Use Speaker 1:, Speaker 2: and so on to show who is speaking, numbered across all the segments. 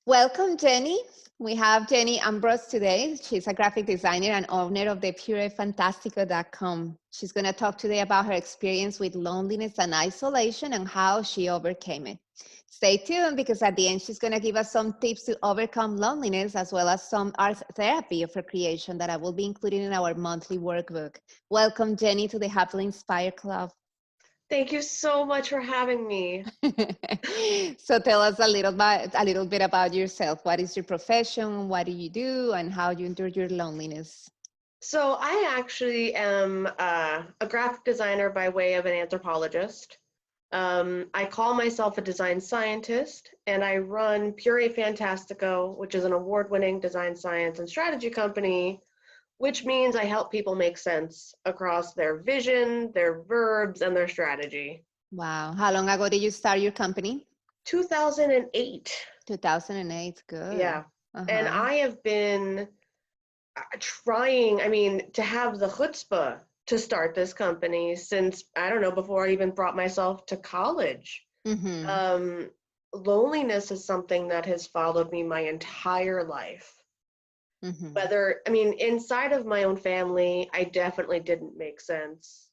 Speaker 1: Welcome, Jenny. We have Jenny Ambrose today. She's a graphic designer and owner of the purefantastico.com. She's going to talk today about her experience with loneliness and isolation and how she overcame it. Stay tuned because at the end, she's going to give us some tips to overcome loneliness as well as some art therapy of her creation that I will be including in our monthly workbook. Welcome, Jenny, to the Happily Inspired Club.
Speaker 2: Thank you so much for having me.
Speaker 1: So tell us a little bit about yourself. What is your profession? What do you do? And how you endure your loneliness?
Speaker 2: So, I actually am a graphic designer by way of an anthropologist. I call myself a design scientist, and I run Pure Fantastico, which is an award-winning design science and strategy company, which means I help people make sense across their vision, their verbs, and their strategy.
Speaker 1: Wow. How long ago did you start your company?
Speaker 2: 2008.
Speaker 1: 2008. Good.
Speaker 2: Yeah. And
Speaker 1: Uh-huh.
Speaker 2: I have been trying, to have the chutzpah to start this company since, I don't know, before I even brought myself to college.
Speaker 1: Mm-hmm.
Speaker 2: Um, Loneliness is something that has followed me my entire life.
Speaker 1: Mm-hmm.
Speaker 2: Inside of my own family, I definitely didn't make sense.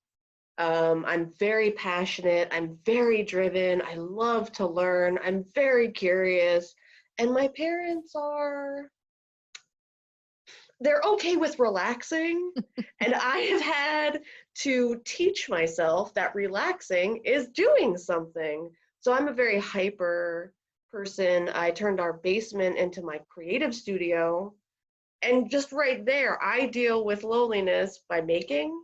Speaker 2: I'm very passionate. I'm very driven. I love to learn. I'm very curious. And my parents they're okay with relaxing. And I have had to teach myself that relaxing is doing something. So I'm a very hyper person. I turned our basement into my creative studio. And just right there, I deal with loneliness by making,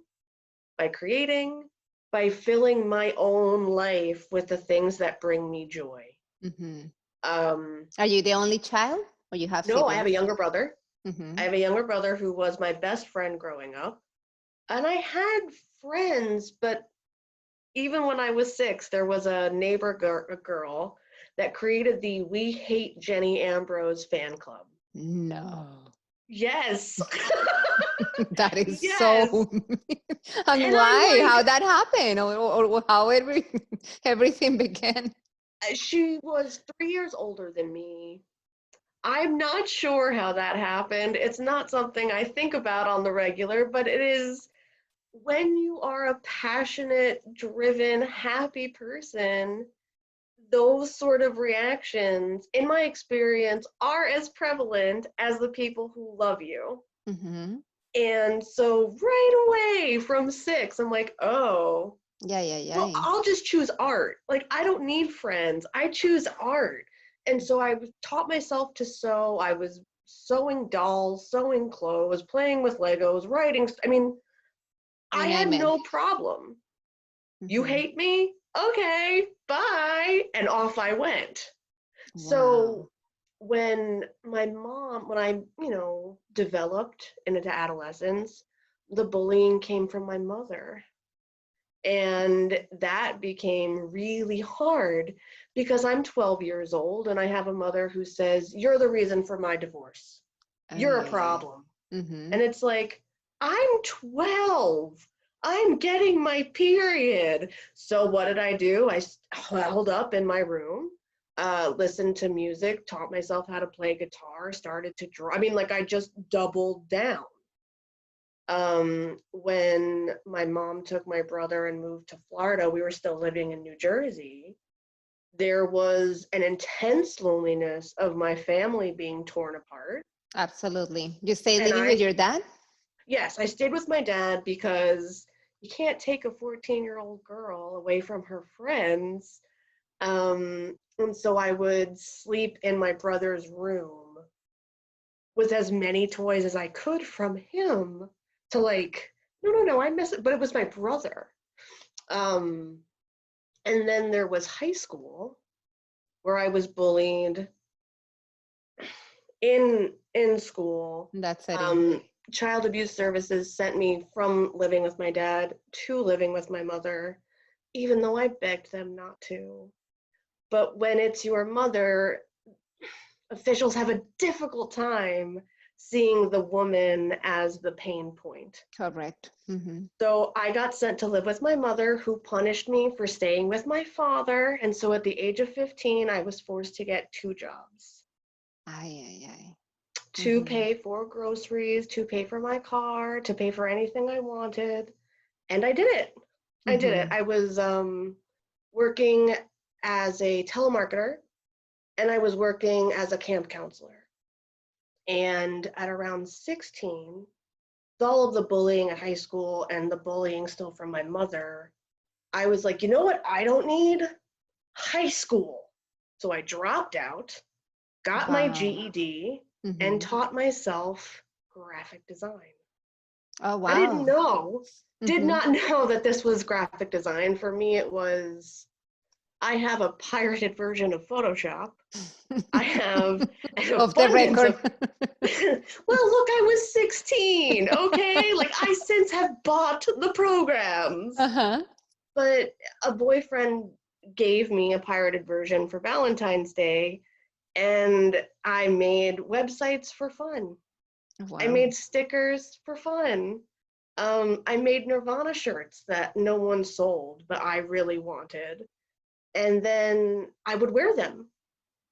Speaker 2: by creating, by filling my own life with the things that bring me joy.
Speaker 1: Mm-hmm.
Speaker 2: Um,
Speaker 1: Are you the only child or you have
Speaker 2: no, I have a
Speaker 1: siblings?
Speaker 2: younger brother. I
Speaker 1: Mm-hmm.
Speaker 2: have a younger brother who was my best friend growing up. And I had friends, but even when I was 6, there was a girl that created the We Hate Jenny Ambrose fan club.
Speaker 1: No.
Speaker 2: Yes.
Speaker 1: That is
Speaker 2: Yes.
Speaker 1: so. And
Speaker 2: And I'm
Speaker 1: why?
Speaker 2: like,
Speaker 1: How that happened? Or how everything began?
Speaker 2: she was 3 years older than me. I'm not sure how that happened. It's not something I think about on the regular, but it is when you are a passionate, driven, happy person, those sort of reactions, in my experience, are as prevalent as the people who love you.
Speaker 1: Mm-hmm.
Speaker 2: And so right away from 6, I'm like, oh,
Speaker 1: Yeah, yeah,
Speaker 2: well,
Speaker 1: yeah.
Speaker 2: I'll just choose art. Like, I don't need friends. I choose art. And so I taught myself to sew. I was sewing dolls, sewing clothes, playing with Legos, writing.
Speaker 1: You
Speaker 2: I had
Speaker 1: name it.
Speaker 2: no problem. You
Speaker 1: Mm-hmm.
Speaker 2: hate me? Okay, bye. And off I went.
Speaker 1: Wow.
Speaker 2: So when I, developed into adolescence, the bullying came from my mother. And that became really hard because I'm 12 years old and I have a mother who says, "You're the reason for my divorce. You're a
Speaker 1: Ay, ay, ay.
Speaker 2: problem."
Speaker 1: Mm-hmm.
Speaker 2: And it's like, I'm 12. I'm getting my period. So what did I do? I held up in my room, listened to music, taught myself how to play guitar, started to draw. I just doubled down. When my mom took my brother and moved to Florida, we were still living in New Jersey. There was an intense loneliness of my family being torn apart.
Speaker 1: Absolutely. You stay
Speaker 2: And
Speaker 1: living with your dad?
Speaker 2: yes, I stayed with my dad because you can't take a 14-year-old girl away from her friends. And so I would sleep in my brother's room with as many toys as I could from him to like, no, no, no, I miss it. But it was my brother. Um, and then there was high school where I was bullied in school.
Speaker 1: That setting.
Speaker 2: Um, Child abuse services sent me from living with my dad to living with my mother, even though I begged them not to. But when it's your mother, officials have a difficult time seeing the woman as the pain point.
Speaker 1: Correct. Mm-hmm.
Speaker 2: So I got sent to live with my mother, who punished me for staying with my father. And so at the age of 15, I was forced to get 2 jobs.
Speaker 1: Ay, ay, ay.
Speaker 2: to
Speaker 1: Mhm.
Speaker 2: pay for groceries, to pay for my car, to pay for anything I wanted. And I did it. I did it.
Speaker 1: Mhm.
Speaker 2: I was working as a telemarketer and I was working as a camp counselor. And at around 16, with all of the bullying at high school and the bullying still from my mother, I was like, you know what? I don't need high school. So I dropped out, got my
Speaker 1: Wow.
Speaker 2: GED, and
Speaker 1: Mhm.
Speaker 2: taught myself graphic design.
Speaker 1: Oh,
Speaker 2: I didn't
Speaker 1: wow.
Speaker 2: know, did
Speaker 1: Mhm.
Speaker 2: not know that this was graphic design. For me, it was, I have a pirated version of Photoshop. I have an
Speaker 1: Of the
Speaker 2: abundance
Speaker 1: record.
Speaker 2: of, well, look, I was 16, okay? Like, I since have bought the programs.
Speaker 1: Uh-huh.
Speaker 2: But a boyfriend gave me a pirated version for Valentine's Day, and I made websites for fun. I
Speaker 1: Wow.
Speaker 2: made stickers for fun. I made Nirvana shirts that no one sold, but I really wanted. And then I would wear them.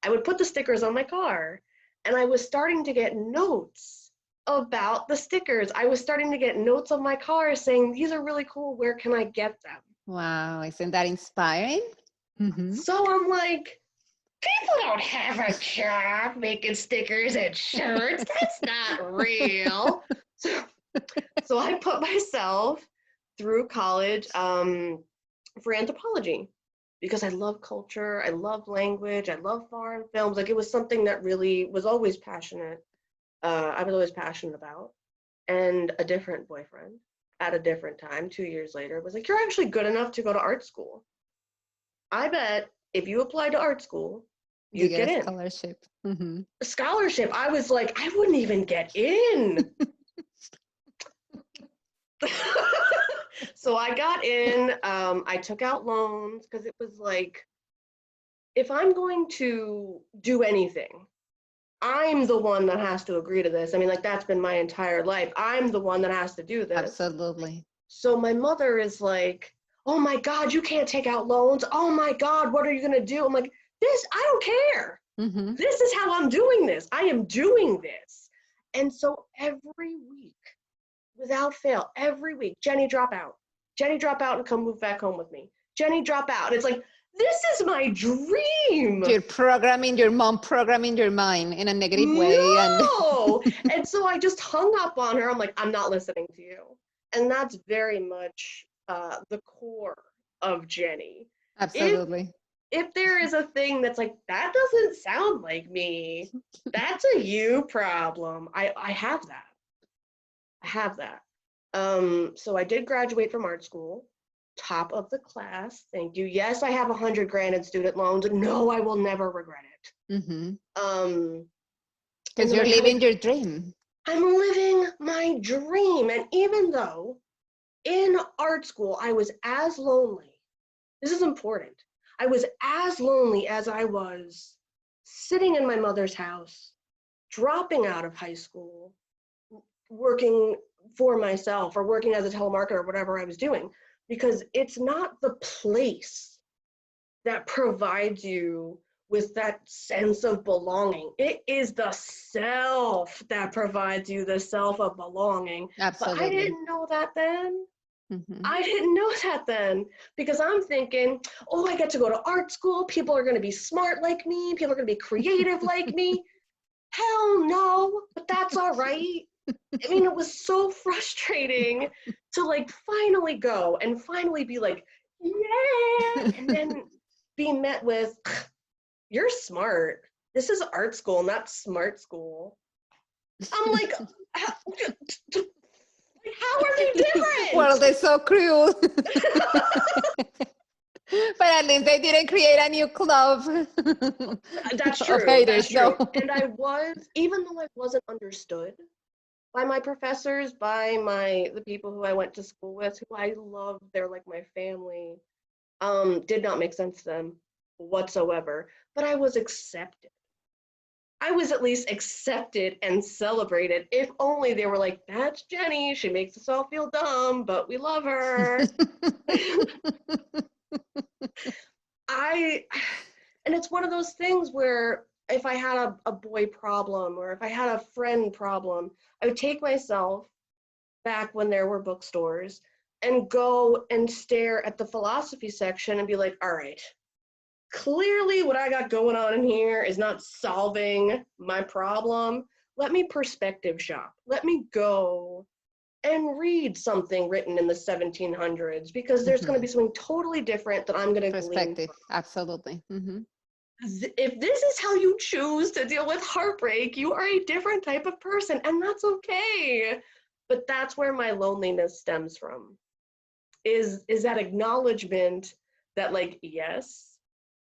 Speaker 2: I would put the stickers on my car. And I was starting to get notes about the stickers. I was starting to get notes on my car saying, these are really cool. Where can I get them?
Speaker 1: Wow. Isn't that inspiring? Mhm.
Speaker 2: So I'm like, people don't have a job making stickers and shirts. That's not real. So, so I put myself through college for anthropology because I love culture, I love language, I love foreign films. Like it was something that really was always passionate. I was always passionate about. And a different boyfriend at a different time, 2 years later, was like, "You're actually good enough to go to art school. I bet if you apply to art school,
Speaker 1: You
Speaker 2: you'd
Speaker 1: get
Speaker 2: get
Speaker 1: a
Speaker 2: in."
Speaker 1: scholarship. Mhm.
Speaker 2: A scholarship. I was like, I wouldn't even get in. So I got in. I took out loans because it was like, if I'm going to do anything, I'm the one that has to agree to this. I mean, like, that's been my entire life. I'm the one that has to do this.
Speaker 1: Absolutely.
Speaker 2: So my mother is like, oh my God, you can't take out loans. Oh my God, what are you going to do? I'm like, I don't care.
Speaker 1: Mhm.
Speaker 2: This is how I'm doing this. I am doing this. And so every week, without fail, every week, Jenny, drop out. Jenny, drop out and come move back home with me. Jenny, drop out. And it's like, this is my dream.
Speaker 1: You're programming your mom, programming your mind in a negative way, and
Speaker 2: No. And so I just hung up on her. I'm like, I'm not listening to you. And that's very much the core of Jenny. If
Speaker 1: absolutely.
Speaker 2: if there is a thing that's like, that doesn't sound like me, that's a you problem. I have that. I have that. So I did graduate from art school, top of the class. Thank you. Yes, I have 100 grand in student loans. No, I will never regret it.
Speaker 1: Mhm.
Speaker 2: And
Speaker 1: Because
Speaker 2: then
Speaker 1: you're
Speaker 2: I kind of,
Speaker 1: living your dream.
Speaker 2: I'm living my dream. And even though in art school I was as lonely, this is important. I was as lonely as I was sitting in my mother's house, dropping out of high school, working for myself or working as a telemarketer or whatever I was doing, because it's not the place that provides you with that sense of belonging. It is the self that provides you the self of belonging. But I
Speaker 1: Absolutely.
Speaker 2: didn't know that then.
Speaker 1: Mhm.
Speaker 2: I didn't know that then because I'm thinking, oh, I get to go to art school. People are going to be smart like me. People are going to be creative like me. Hell no, but that's all right. I mean, it was so frustrating to like finally go and finally be like, yeah, and then be met with, you're smart. This is art school, not smart school. I'm like, how are they
Speaker 1: Well,
Speaker 2: different?
Speaker 1: they're so cruel. But at least they didn't create a new club
Speaker 2: That's
Speaker 1: of
Speaker 2: true. That's
Speaker 1: haters,
Speaker 2: true.
Speaker 1: no.
Speaker 2: And I was, even though I wasn't understood by my professors, by the people who I went to school with, who I love, they're like my family, did not make sense to them whatsoever. But I was accepted. I was at least accepted and celebrated. If only they were like, that's Jenny. She makes us all feel dumb, but we love her. I, and it's one of those things where if I had a boy problem or if I had a friend problem, I would take myself back when there were bookstores and go and stare at the philosophy section and be like, all right, clearly what I got going on in here is not solving my problem. Let me perspective shop. Let me go and read something written in the 1700s because there's going to be something totally different that I'm going to glean
Speaker 1: Perspective,
Speaker 2: from.
Speaker 1: absolutely.
Speaker 2: If this is how you choose to deal with heartbreak, you are a different type of person, and that's okay. But that's where my loneliness stems from, is that acknowledgement that, like, yes,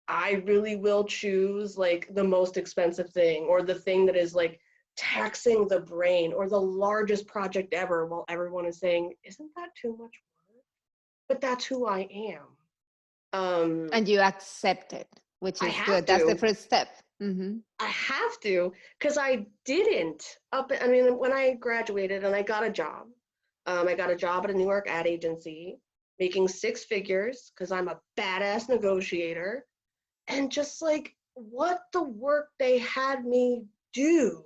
Speaker 2: I really will choose like the most expensive thing or the thing that is like taxing the brain or the largest project ever, while everyone is saying, isn't that too much work? But that's who I am.
Speaker 1: And you accept it, which
Speaker 2: I
Speaker 1: is
Speaker 2: have
Speaker 1: good. That's the
Speaker 2: to.
Speaker 1: first step.
Speaker 2: I have to, because I didn't I mean, when I graduated and I got a job, I got a job at a New York ad agency, making 6 figures because I'm a badass negotiator. And just like what the work they had me do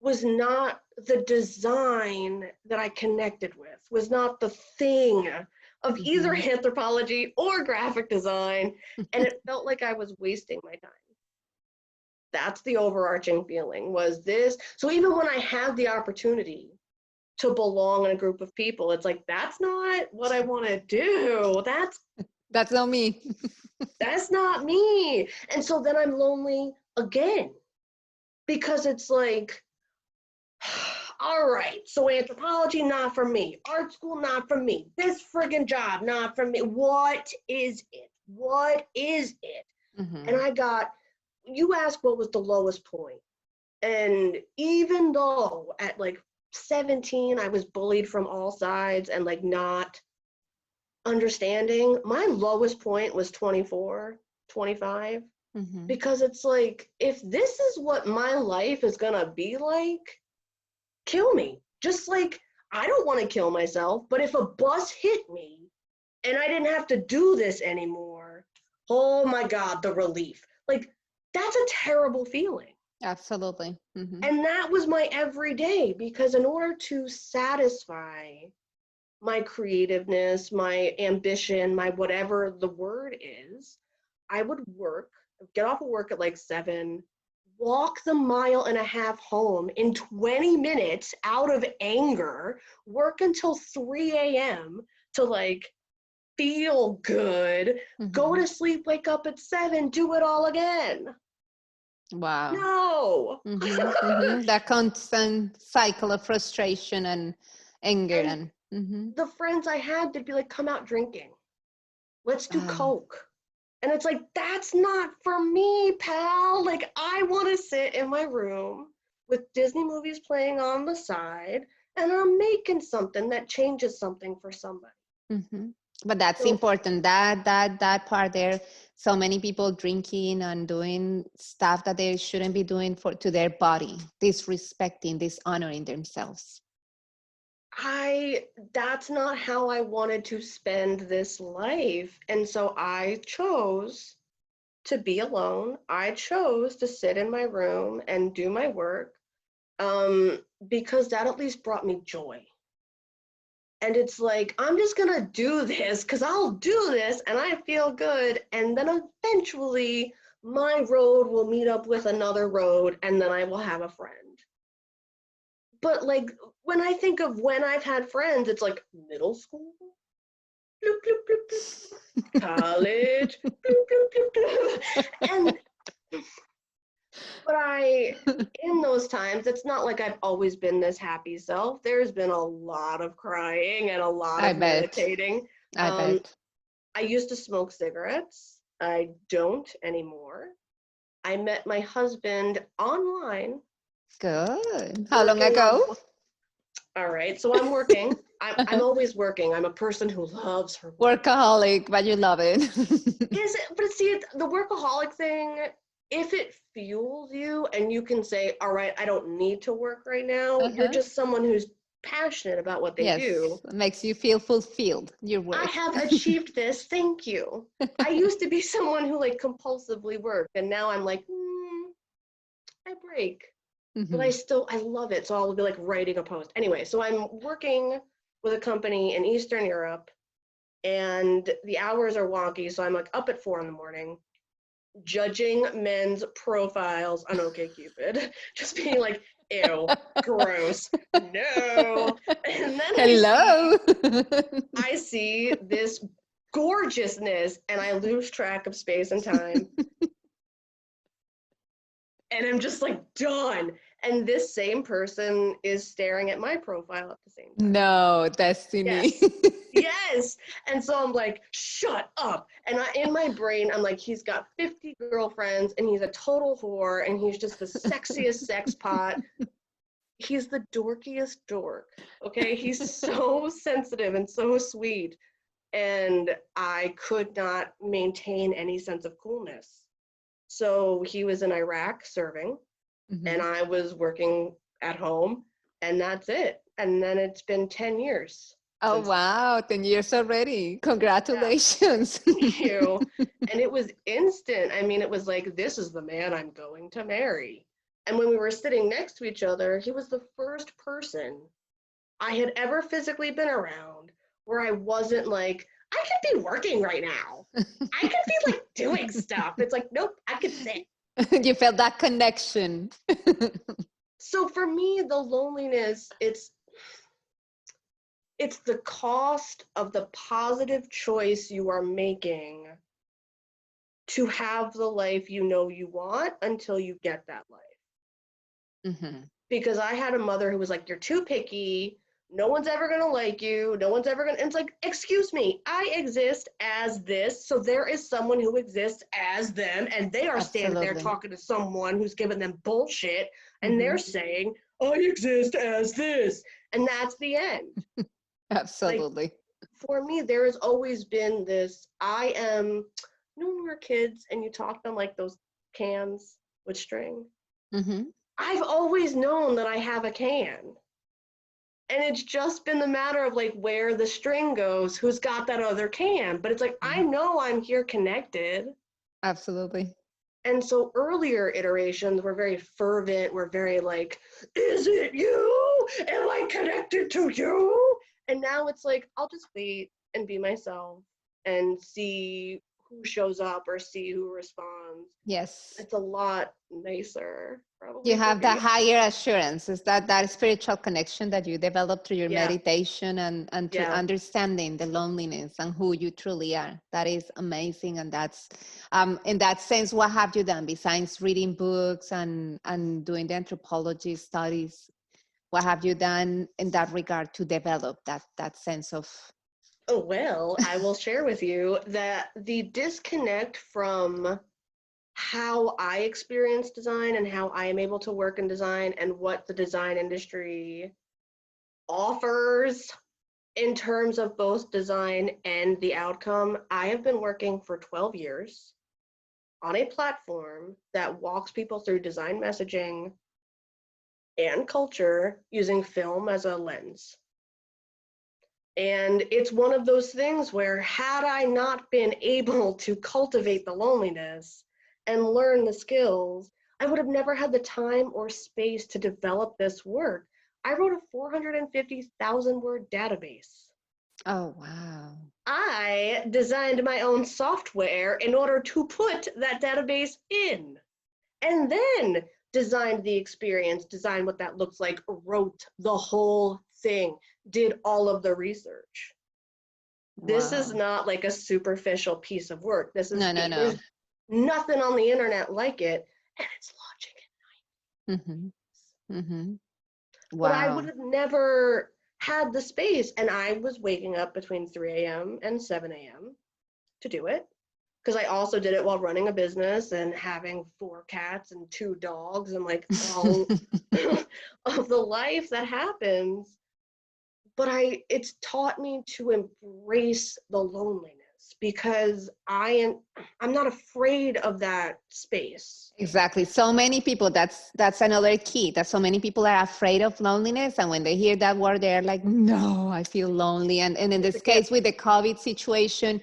Speaker 2: was not the design that I connected with, was not the thing of either anthropology or graphic design. And it felt like I was wasting my time. That's the overarching feeling, was this. So even when I had the opportunity to belong in a group of people, it's like, that's not what I want to do.
Speaker 1: That's not me.
Speaker 2: That's not me. And so then I'm lonely again, because it's like, all right, so anthropology, not for me. Art school, not for me. This friggin' job, not for me. What is it? What is it? And you asked what was the lowest point. And even though at like 17, I was bullied from all sides and like not understanding, my lowest point was 24, 25. Because it's like, if this is what my life is gonna be like, kill me. Just like, I don't want to kill myself, but if a bus hit me and I didn't have to do this anymore, oh my God, the relief. Like, that's a terrible feeling.
Speaker 1: Absolutely.
Speaker 2: And that was my everyday, because in order to satisfy my creativeness, my ambition, my whatever the word is, I would work, get off of work at like 7, walk the 1.5 miles home in 20 minutes out of anger, work until 3 a.m. to like feel good, go to sleep, wake up at 7, do it all again.
Speaker 1: Wow.
Speaker 2: No.
Speaker 1: That constant cycle of frustration and anger and
Speaker 2: the friends I had, they'd be like, come out drinking. Let's do Coke. And it's like, that's not for me, pal. Like, I want to sit in my room with Disney movies playing on the side, and I'm making something that changes something for somebody.
Speaker 1: But that's important, that part there. So many people drinking and doing stuff that they shouldn't be doing to their body, disrespecting, dishonoring themselves.
Speaker 2: That's not how I wanted to spend this life. And so I chose to be alone. I chose to sit in my room and do my work, because that at least brought me joy. And it's like, I'm just gonna do this because I'll do this and I feel good. And then eventually my road will meet up with another road and then I will have a friend. But like, when I think of when I've had friends, it's like middle school, bloop, bloop, bloop, bloop. College, bloop, bloop, bloop, bloop. But in those times, it's not like I've always been this happy self. There's been a lot of crying and a lot of meditating.
Speaker 1: I bet.
Speaker 2: I used to smoke cigarettes. I don't anymore. I met my husband online.
Speaker 1: Good. How long ago?
Speaker 2: All right, so I'm working. I'm always working. I'm a person who loves her
Speaker 1: work. Workaholic, but you love it.
Speaker 2: But see, the workaholic thing, if it fuels you and you can say, all right, I don't need to work right now, you're just someone who's passionate about what they do.
Speaker 1: It makes you feel fulfilled. Your work.
Speaker 2: I have achieved this, thank you. I used to be someone who like compulsively worked, and now I'm like, I break. But
Speaker 1: Mhm.
Speaker 2: I love it. So I'll be like writing a post. Anyway, so I'm working with a company in Eastern Europe and the hours are wonky. So I'm like up at 4 in the morning, judging men's profiles on OkCupid, just being like, ew, gross, no. And then
Speaker 1: Hello.
Speaker 2: I see this gorgeousness and I lose track of space and time. And I'm just like done. And this same person is staring at my profile at the same time.
Speaker 1: No, destiny.
Speaker 2: Yes. Yes. And so I'm like, shut up. And in my brain, I'm like, he's got 50 girlfriends and he's a total whore and he's just the sexiest sex pot. He's the dorkiest dork. Okay. He's so sensitive and so sweet. And I could not maintain any sense of coolness. So he was in Iraq serving, and
Speaker 1: Mhm.
Speaker 2: I was working at home, and that's it. And then it's been 10 years
Speaker 1: Oh,
Speaker 2: since then.
Speaker 1: wow, 10 years already.
Speaker 2: Yeah,
Speaker 1: Congratulations.
Speaker 2: thank you. And it was instant. I mean, it was like, this is the man I'm going to marry. And when we were sitting next to each other, he was the first person I had ever physically been around where I wasn't like, I could be working right now. I could be like doing stuff. It's like, nope, I could sit.
Speaker 1: You felt that connection.
Speaker 2: So for me, the loneliness, it's the cost of the positive choice you are making to have the life you know you want until you get that life.
Speaker 1: Mhm.
Speaker 2: Because I had a mother who was like, you're too picky. No one's ever going to like you. No one's ever going to. It's like, excuse me, I exist as this. So there is someone who exists as them. And they are standing there
Speaker 1: Absolutely.
Speaker 2: talking to someone who's giving them bullshit. And they're
Speaker 1: Mhm.
Speaker 2: saying, I exist as this. And that's the end. Like,
Speaker 1: Absolutely.
Speaker 2: for me, there has always been this, when we were kids and you talked on like those cans with string,
Speaker 1: Mhm.
Speaker 2: I've always known that I have a can. And it's just been the matter of like where the string goes, who's got that other can. But it's like, I
Speaker 1: Mhm.
Speaker 2: know I'm here connected.
Speaker 1: Absolutely.
Speaker 2: And so earlier iterations were very fervent, were very like, is it you? Am I connected to you? And now it's like, I'll just wait and be myself and see who shows up or see who responds.
Speaker 1: Yes.
Speaker 2: It's a lot nicer,
Speaker 1: You
Speaker 2: probably for
Speaker 1: have that
Speaker 2: me.
Speaker 1: higher assurance. Is that spiritual connection that you develop through your
Speaker 2: Yeah,
Speaker 1: meditation and through
Speaker 2: yeah.
Speaker 1: understanding the loneliness and who you truly are. That is amazing. And that's in that sense, what have you done besides reading books and doing the anthropology studies? What have you done in that regard to develop that sense of
Speaker 2: Oh, well, I will share with you that the disconnect from how I experience design and how I am able to work in design and what the design industry offers in terms of both design and the outcome. I have been working for 12 years on a platform that walks people through design messaging and culture using film as a lens. And it's one of those things where, had I not been able to cultivate the loneliness and learn the skills, I would have never had the time or space to develop this work. I wrote a 450,000 word database.
Speaker 1: oh wow.
Speaker 2: I designed my own software in order to put that database in, and then designed the experience, designed what that looks like, wrote the whole thing, did all of the research. This is
Speaker 1: Wow.
Speaker 2: not like a superficial piece of work.
Speaker 1: No, no,
Speaker 2: There's
Speaker 1: no.
Speaker 2: nothing on the internet like it, and it's logic.
Speaker 1: Mm-hmm. Mm-hmm.
Speaker 2: But I would
Speaker 1: Wow.
Speaker 2: have never had the space, and I was waking up between 3 a.m. and 7 a.m. to do it, because I also did it while running a business and having 4 cats and 2 dogs and like all of the life that happens. But it's taught me to embrace the loneliness because I'm not afraid of that space.
Speaker 1: Exactly. So many people, that's another key, that so many people are afraid of loneliness. And when they hear that word, they're like, no, I feel lonely. And in
Speaker 2: It's a
Speaker 1: this
Speaker 2: gift.
Speaker 1: case with the COVID situation,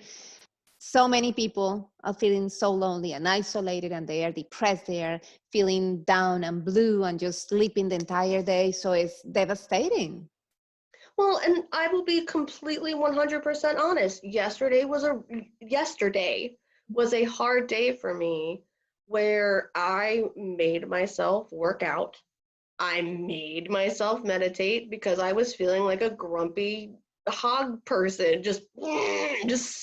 Speaker 1: so many people are feeling so lonely and isolated, and they are depressed, they are feeling down and blue and just sleeping the entire day. So it's devastating.
Speaker 2: Well, and I will be completely 100% honest. Yesterday was a hard day for me, where I made myself work out. I made myself meditate because I was feeling like a grumpy hog person, just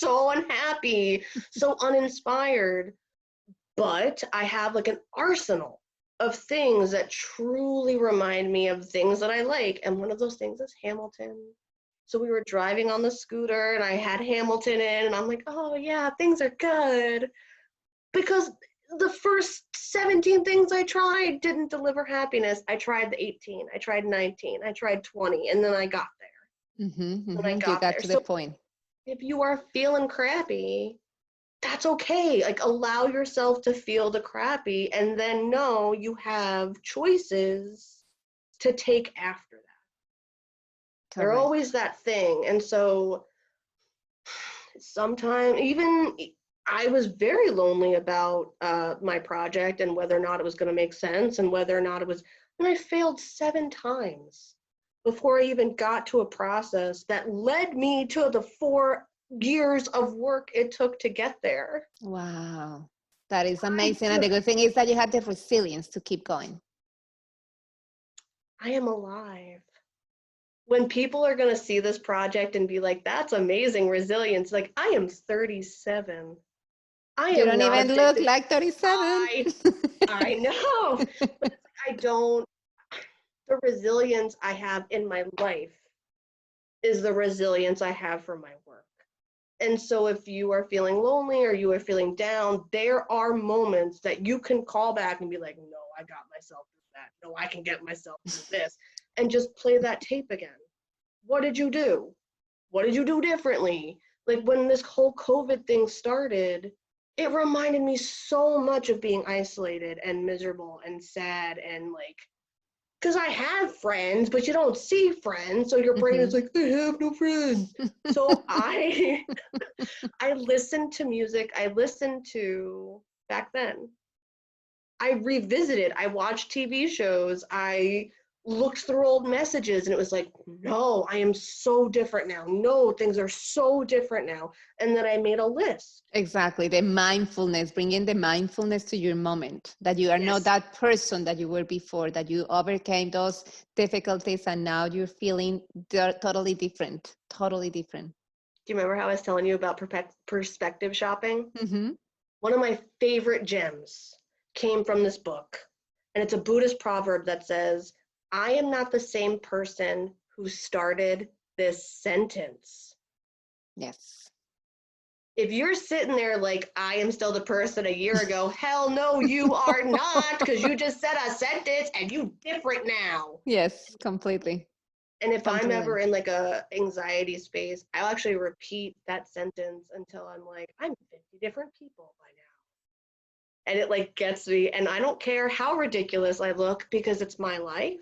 Speaker 2: so unhappy, so uninspired. But I have like an arsenal of things that truly remind me of things that I like. And one of those things is Hamilton. So we were driving on the scooter and I had Hamilton in, and I'm like, oh yeah, things are good. Because the first 17 things I tried didn't deliver happiness. I tried the 18, I tried 19, I tried 20, and then I got there.
Speaker 1: You got to the
Speaker 2: So
Speaker 1: point.
Speaker 2: if you are feeling crappy, that's okay. Like, allow yourself to feel the crappy, and then know you have choices to take after that. They're
Speaker 1: Correct.
Speaker 2: always that thing. And so sometimes, even I was very lonely about my project and whether or not it was going to make sense and whether or not it was, and I failed 7 times before I even got to a process that led me to the 4 years of work it took to get there.
Speaker 1: Wow. That is amazing. And the good thing is that you had the resilience to keep going.
Speaker 2: I am alive. When people are going to see this project and be like, that's amazing resilience, like, I am 37.
Speaker 1: You don't even look like 37.
Speaker 2: I know, but it's like, the resilience I have in my life is the resilience I have for my work. And so if you are feeling lonely or you are feeling down, there are moments that you can call back and be like, no, I got myself through that. No, I can get myself through this. And just play that tape again. What did you do? What did you do differently? Like, when this whole COVID thing started, it reminded me so much of being isolated and miserable and sad, and like, because I have friends, but you don't see friends, so your brain is like, I have no friends. So I listened to music. I listened to, back then, I revisited, I watched TV shows, I looked through old messages, and it was like, no, I am so different now. No, things are so different now. And then I made a list.
Speaker 1: Exactly. The mindfulness, bringing the mindfulness to your moment, that you are not that person that you were before, that you overcame those difficulties and now you're feeling totally different, totally different.
Speaker 2: Do you remember how I was telling you about perspective shopping?
Speaker 1: Mm-hmm.
Speaker 2: One of my favorite gems came from this book, and it's a Buddhist proverb that says, I am not the same person who started this sentence.
Speaker 1: Yes.
Speaker 2: If you're sitting there like, I am still the person a year ago, hell no, you are not, because you just said a sentence and you different now.
Speaker 1: Yes, completely.
Speaker 2: And if I'm
Speaker 1: Completely.
Speaker 2: ever in like a anxiety space, I'll actually repeat that sentence until I'm like, I'm 50 different people by now. And it like gets me, and I don't care how ridiculous I look, because it's my life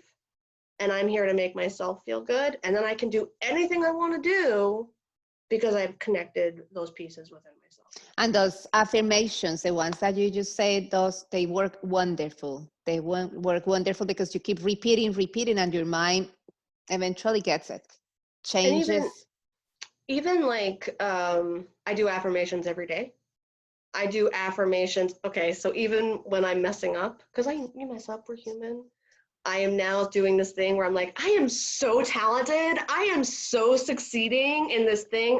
Speaker 2: and I'm here to make myself feel good. And then I can do anything I want to do because I've connected those pieces within myself.
Speaker 1: And those affirmations, the ones that you just said, they work wonderful. They work wonderful because you keep repeating, and your mind eventually gets it. Changes.
Speaker 2: And even like, I do affirmations every day. I do affirmations. Okay, so even when I'm messing up, because you mess up, we're human. I am now doing this thing where I'm like, I am so talented. I am so succeeding in this thing.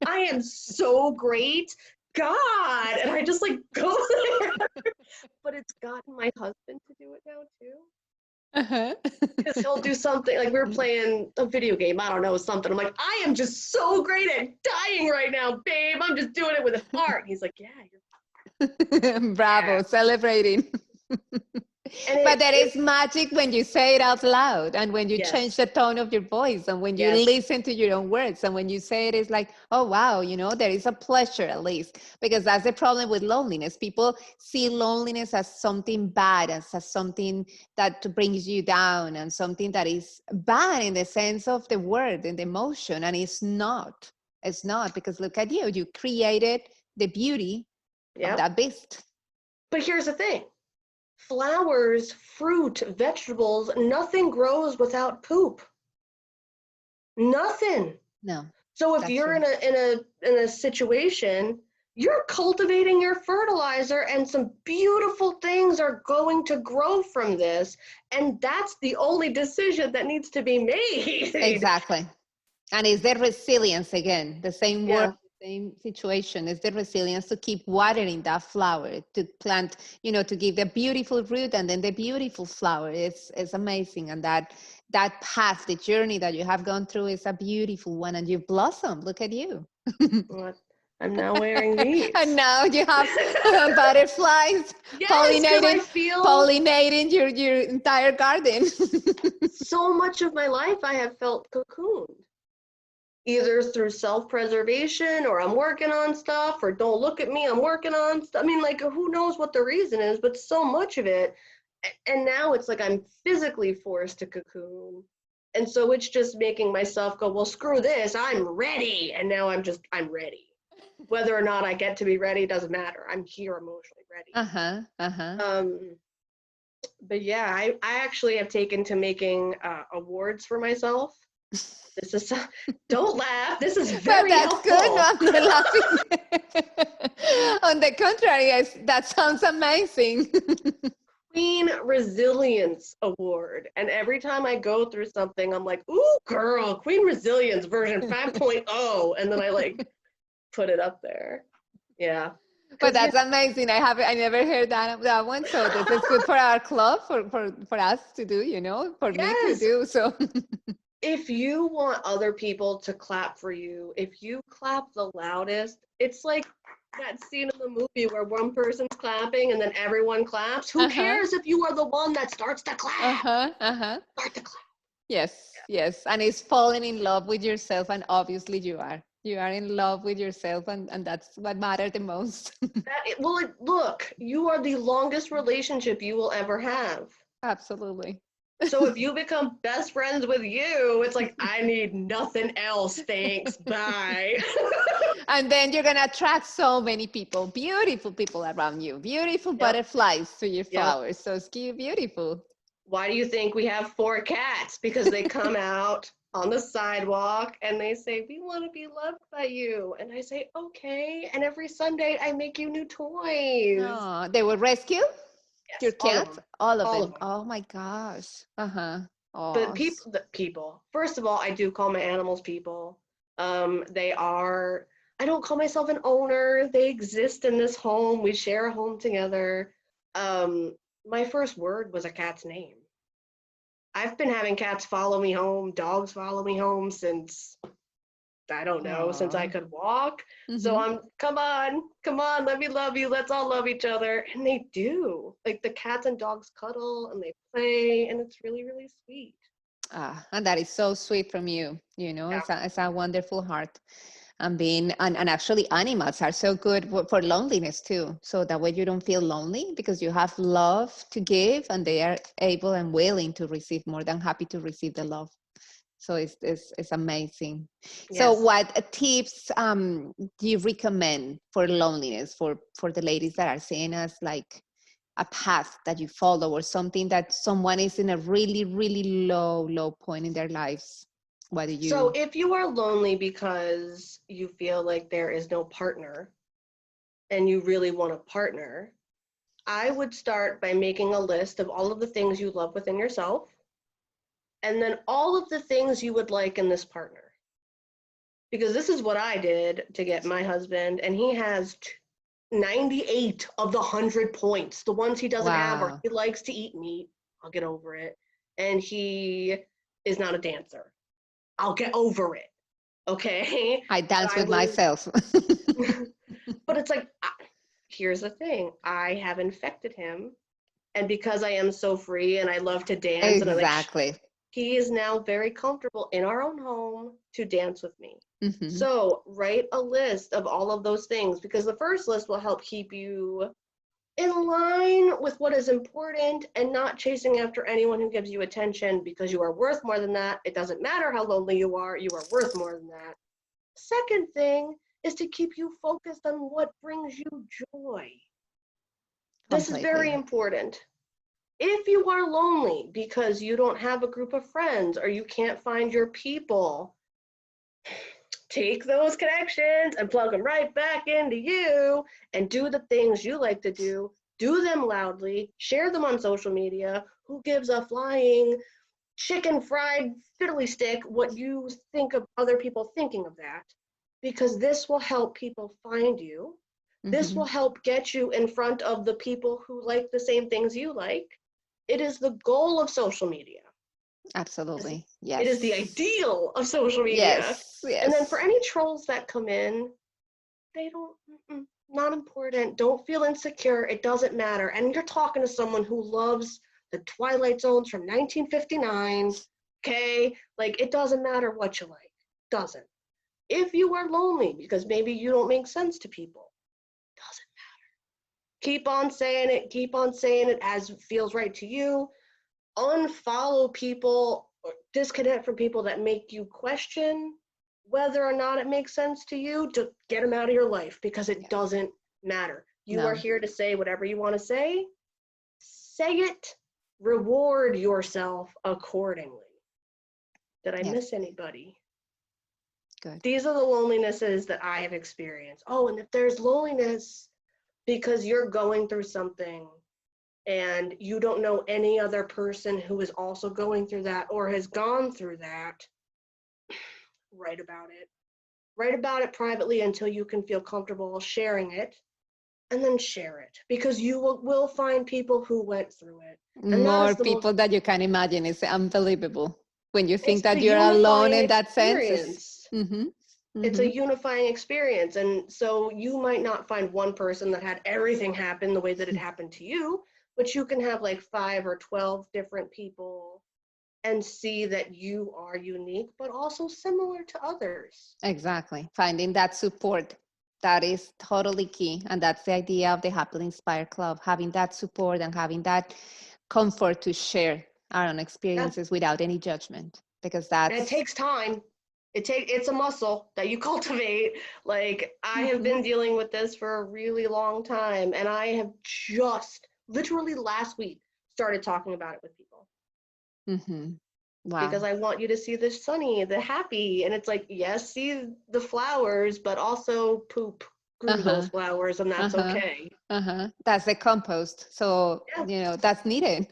Speaker 2: I am so great. God. And I just like go there. But it's gotten my husband to do it now too. Because he'll do something, like we were playing a video game, I don't know, something. I'm like, I am just so great at dying right now, babe. I'm just doing it with a heart. He's like, yeah, you're
Speaker 1: Bravo, celebrating. But there is magic when you say it out loud, and when you change the tone of your voice, and when you listen to your own words, and when you say it, it's like, oh wow, there is a pleasure, at least. Because that's the problem with loneliness. People see loneliness as something bad, as something that brings you down, and something that is bad in the sense of the word and the emotion, and it's not. It's not, because look at you. You created the beauty of
Speaker 2: Yeah.
Speaker 1: that beast.
Speaker 2: But here's the thing. Flowers, fruit, vegetables, nothing grows without poop. Nothing.
Speaker 1: No,
Speaker 2: So if
Speaker 1: that's
Speaker 2: you're
Speaker 1: true.
Speaker 2: in a situation, you're cultivating your fertilizer and some beautiful things are going to grow from this. And that's the only decision that needs to be made.
Speaker 1: Exactly. And it's the resilience again, the same word,
Speaker 2: Yeah.
Speaker 1: same situation. Is the resilience to keep watering that flower, to plant, to give the beautiful root and then the beautiful flower. It's amazing. And that path, the journey that you have gone through is a beautiful one, and you've blossomed. Look at you.
Speaker 2: What? I'm now wearing these.
Speaker 1: And now you have butterflies
Speaker 2: Yes, because I feel
Speaker 1: pollinating your entire garden.
Speaker 2: so much of my life I have felt cocooned. Either through self-preservation, or I'm working on stuff, or don't look at me, I'm working on stuff. I mean, like, who knows what the reason is, but so much of it. And now it's like I'm physically forced to cocoon. And so it's just making myself go, well, screw this, I'm ready. And now I'm ready. Whether or not I get to be ready doesn't matter. I'm here emotionally ready. But yeah, I actually have taken to making awards for myself. This is, don't laugh. This is very
Speaker 1: But that's
Speaker 2: helpful.
Speaker 1: good. No, I'm not laughing. On the contrary, that sounds amazing.
Speaker 2: Queen Resilience Award. And every time I go through something, I'm like, ooh, girl, Queen Resilience version 5.0. And then I like put it up there. Yeah.
Speaker 1: But that's amazing. I never heard that one. So this is good for our club, for us to do, for me to do. So
Speaker 2: if you want other people to clap for you, if you clap the loudest, it's like that scene in the movie where one person's clapping and then everyone claps. Who cares if you are the one that starts to clap? Start to clap.
Speaker 1: Yes. And it's falling in love with yourself. And obviously you are. You are in love with yourself, and that's what matters the most.
Speaker 2: Look, you are the longest relationship you will ever have.
Speaker 1: Absolutely.
Speaker 2: So if you become best friends with you, it's like, I need nothing else. Thanks. Bye.
Speaker 1: And then you're going to attract so many people, beautiful people around you, beautiful butterflies to your flowers. So it's beautiful.
Speaker 2: Why do you think we have 4 cats? Because they come out on the sidewalk and they say, we want to be loved by you. And I say, okay. And every Sunday I make you new toys.
Speaker 1: Oh, they were rescued?
Speaker 2: Yes,
Speaker 1: your cats? All of them.
Speaker 2: them.
Speaker 1: Oh my gosh.
Speaker 2: But people, first of all, I do call my animals people. They are, I don't call myself an owner. They exist in this home. We share a home together. My first word was a cat's name. I've been having cats follow me home, dogs follow me home since, I don't know, since I could walk. So I'm, come on, let me love you. Let's all love each other. And they do. Like, the cats and dogs cuddle and they play, and it's really, really sweet.
Speaker 1: And that is so sweet from you. It's a wonderful heart. And actually animals are so good for loneliness too. So that way you don't feel lonely, because you have love to give, and they are able and willing to receive, more than happy to receive the love. So it's amazing. Yes. So what tips do you recommend for loneliness for the ladies that are seeing us, like a path that you follow, or something that someone is in a really, really low point in their lives? What do you?
Speaker 2: So if you are lonely because you feel like there is no partner and you really want a partner, I would start by making a list of all of the things you love within yourself, and then all of the things you would like in this partner. Because this is what I did to get my husband, and he has 98 of the 100 points. The ones he doesn't have are, he likes to eat meat. I'll get over it. And he is not a dancer. I'll get over it. Okay.
Speaker 1: I dance with myself.
Speaker 2: But it's like, here's the thing. I have infected him. And because I am so free and I love to dance.
Speaker 1: Exactly.
Speaker 2: And he is now very comfortable in our own home to dance with me. So write a list of all of those things, because the first list will help keep you in line with what is important and not chasing after anyone who gives you attention, because you are worth more than that. It doesn't matter how lonely you are worth more than that. Second thing is to keep you focused on what brings you joy. This is very
Speaker 1: Completely.
Speaker 2: important. If you are lonely because you don't have a group of friends or you can't find your people, take those connections and plug them right back into you and do the things you like to do. Do them loudly, share them on social media. Who gives a flying chicken fried fiddly stick what you think of other people thinking of that? Because this will help people find you. This
Speaker 1: Hmm.
Speaker 2: will help get you in front of the people who like the same things you like. It is the goal of social media.
Speaker 1: Absolutely.
Speaker 2: It is the
Speaker 1: Yes.
Speaker 2: ideal of social media.
Speaker 1: Yes.
Speaker 2: And then for
Speaker 1: Yes.
Speaker 2: any trolls that come in, they don't, not important. Don't feel insecure. It doesn't matter. And you're talking to someone who loves the Twilight Zones from 1959. Okay? Like, it doesn't matter what you like. Doesn't. If you are lonely because maybe you don't make sense to people, doesn't. Keep on saying it. Keep on saying it as it feels right to you. Unfollow people or disconnect from people that make you question whether or not it makes sense to you. To get them out of your life because it doesn't matter. You are
Speaker 1: No.
Speaker 2: here to say whatever you want to say. Say it. Reward yourself accordingly. Did I
Speaker 1: Yes.
Speaker 2: miss anybody?
Speaker 1: Good.
Speaker 2: These are the lonelinesses that I have experienced. Oh, and if there's loneliness because you're going through something and you don't know any other person who is also going through that or has gone through that, write about it. Write about it privately until you can feel comfortable sharing it, and then share it because you will find people who went through it. And that
Speaker 1: More
Speaker 2: is the
Speaker 1: people
Speaker 2: most,
Speaker 1: that you can imagine. It's unbelievable. When you think
Speaker 2: it's the
Speaker 1: that you're alone
Speaker 2: unifying
Speaker 1: in that sense, it's
Speaker 2: experience.
Speaker 1: mm-hmm,
Speaker 2: It's
Speaker 1: mm-hmm.
Speaker 2: a unifying experience. And so you might not find one person that had everything happen the way that it happened to you, but you can have like 5 or 12 different people and see that you are unique, but also similar to others.
Speaker 1: Exactly. Finding that support, that is totally key. And that's the idea of the Happily Inspired Club, having that support and having that comfort to share our own
Speaker 2: Yeah.
Speaker 1: experiences without any judgment, because
Speaker 2: And it
Speaker 1: that's
Speaker 2: takes time. It's a muscle that you cultivate. Like I have
Speaker 1: mhm,
Speaker 2: been dealing with this for a really long time, and I have just literally last week started talking about it with people
Speaker 1: mhm.
Speaker 2: because
Speaker 1: Wow.
Speaker 2: I want you to see the sunny, the happy, and it's like yes, see the flowers, but also poop grew those
Speaker 1: Uh-huh.
Speaker 2: flowers, and that's
Speaker 1: Uh-huh.
Speaker 2: okay.
Speaker 1: Uh-huh. That's the compost. So,
Speaker 2: Yeah.
Speaker 1: that's needed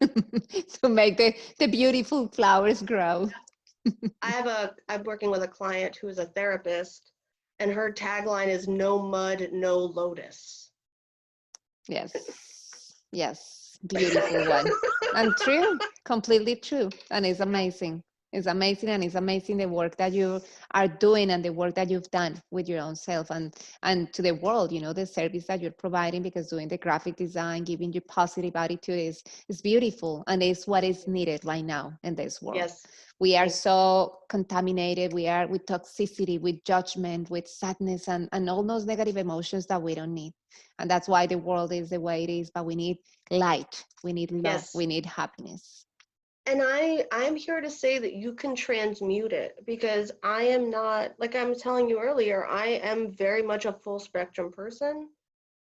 Speaker 1: to make the beautiful flowers grow.
Speaker 2: I'm working with a client who is a therapist, and her tagline is "No mud, no lotus."
Speaker 1: Yes. Yes. Beautiful one. And true, completely true. And it's amazing. It's amazing, and it's amazing the work that you are doing and the work that you've done with your own self and to the world, the service that you're providing, because doing the graphic design, giving you positive attitude is beautiful, and is what is needed right now in this world.
Speaker 2: Yes.
Speaker 1: We are
Speaker 2: Thank
Speaker 1: so contaminated. We are with toxicity, with judgment, with sadness, and all those negative emotions that we don't need. And that's why the world is the way it is. But we need light, we need love,
Speaker 2: Yes.
Speaker 1: we need happiness.
Speaker 2: And I'm here to say that you can transmute it because I am not, like I was telling you earlier, I am very much a full spectrum person,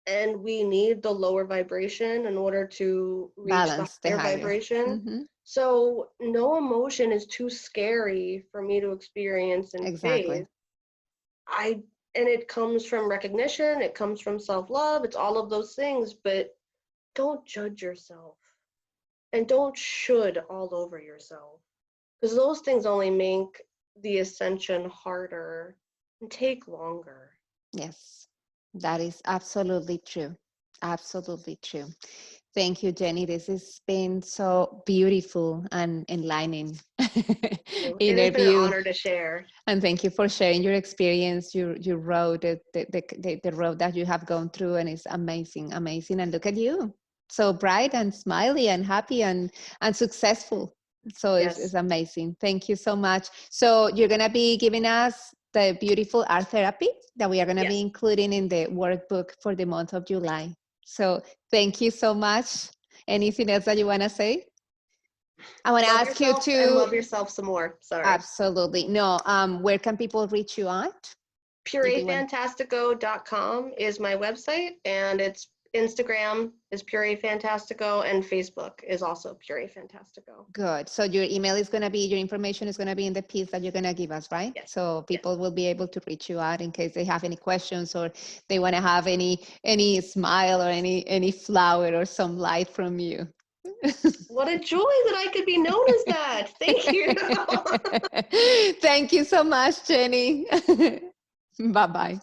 Speaker 2: and we need the lower vibration in order to reach the
Speaker 1: Balance the
Speaker 2: higher
Speaker 1: higher.
Speaker 2: vibration.
Speaker 1: Hmm.
Speaker 2: So no emotion is too scary for me to experience and
Speaker 1: Exactly.
Speaker 2: face. I and it comes from recognition, it comes from self-love, it's all of those things, but don't judge yourself and don't should all over yourself because those things only make the ascension harder and take longer.
Speaker 1: Yes, that is absolutely true. Absolutely true. Thank you, Jenny. This has been so beautiful and enlightening
Speaker 2: It has been an
Speaker 1: interview.
Speaker 2: honor to share.
Speaker 1: And thank you for sharing your experience, your road, the road that you have gone through, and it's amazing, amazing. And look at you, so bright and smiley and happy and successful. So it's
Speaker 2: Yes,
Speaker 1: amazing. Thank you so much. So you're gonna be giving us the beautiful art therapy that we are gonna be
Speaker 2: yes.
Speaker 1: including in the workbook for the month of July. So thank you so much. Anything else that you wanna say? I wanna
Speaker 2: Love
Speaker 1: ask you
Speaker 2: yourself and
Speaker 1: to
Speaker 2: love yourself some more. Sorry.
Speaker 1: absolutely no. Where can people reach you at?
Speaker 2: purefantastico.com is my website, and it's Instagram is Puree Fantastico, and Facebook is also Puree Fantastico.
Speaker 1: Good. So your email is going to be, your information is going to be in the piece that you're going to give us, right?
Speaker 2: Yes.
Speaker 1: So people will be able to reach you out in case they have any questions or they want to have any smile or any flower or some light from you.
Speaker 2: What a joy that I could be known as that. Thank you.
Speaker 1: Thank you so much, Jenny. Bye-bye.